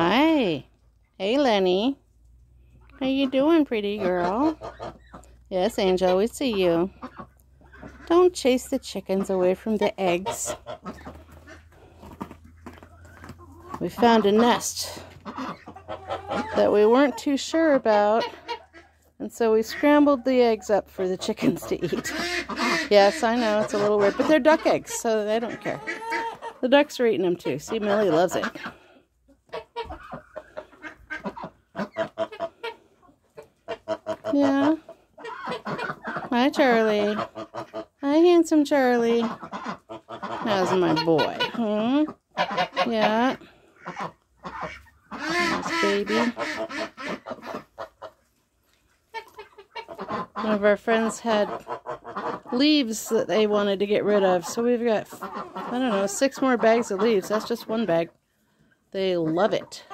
Hi. Hey, Lenny. How you doing, pretty girl? Yes, Angel, we see you. Don't chase the chickens away from the eggs. We found a nest that we weren't too sure about, and so we scrambled the eggs up for the chickens to eat. Yes, I know, it's a little weird, but they're duck eggs, so they don't care. The ducks are eating them too. See, Millie loves it. Yeah. Hi, Charlie. Hi, handsome Charlie. How's my boy? Yeah. Nice baby. One of our friends had leaves that they wanted to get rid of, so we've got, I don't know, 6 more bags of leaves. That's just one bag. They love it.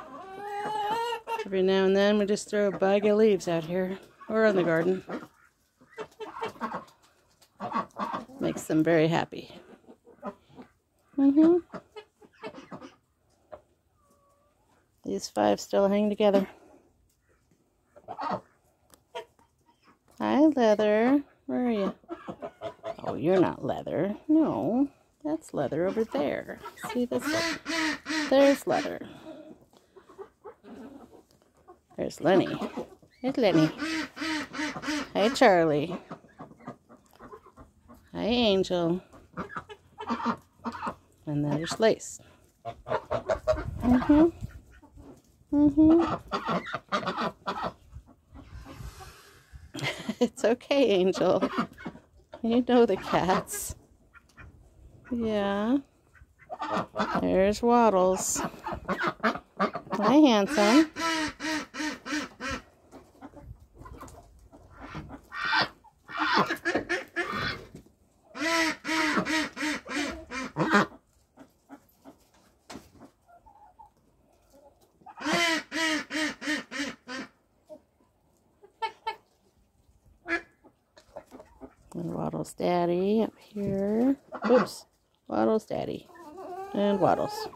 Every now and then we just throw a bag of leaves out here or in the garden. Makes them very happy. These 5 still hang together. Hi, Leather. Where are you? Oh, you're not Leather. No, that's Leather over there. See this? There's Leather. There's Lenny. Hey, Lenny. Hi, Charlie. Hi, Angel. And there's Lace. It's okay, Angel. You know the cats. Yeah. There's Waddles. Hi, handsome. And Waddles' daddy up here. Oops. Waddles' daddy. And Waddles.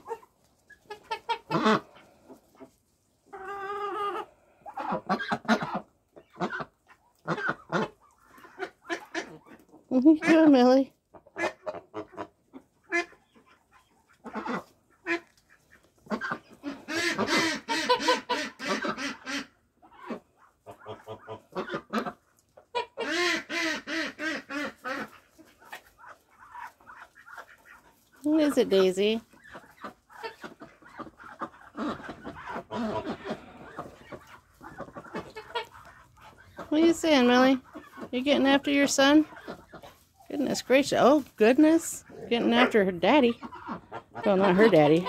What are you doing, Millie? What is it, Daisy? What are you saying, Millie? You getting after your son? Goodness gracious. Oh, goodness. Getting after her daddy. Well, not her daddy.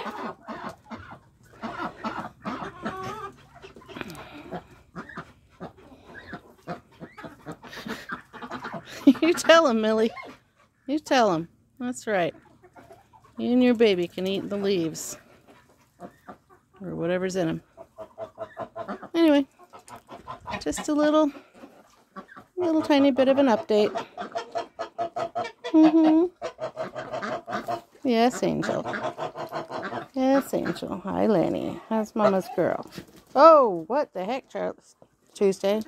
You tell him, Millie. You tell him. That's right. You and your baby can eat the leaves. Or whatever's in them. Anyway. Just a little tiny bit of an update. Yes, Angel. Yes, Angel. Hi, Lenny. How's Mama's girl? Oh, what the heck, Charles? Tuesday.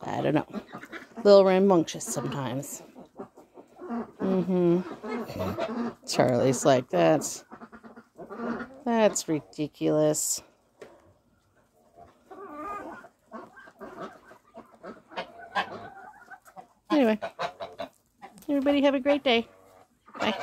I don't know. A little rambunctious sometimes. Charlie's like, that's ridiculous. Anyway, everybody have a great day. Bye.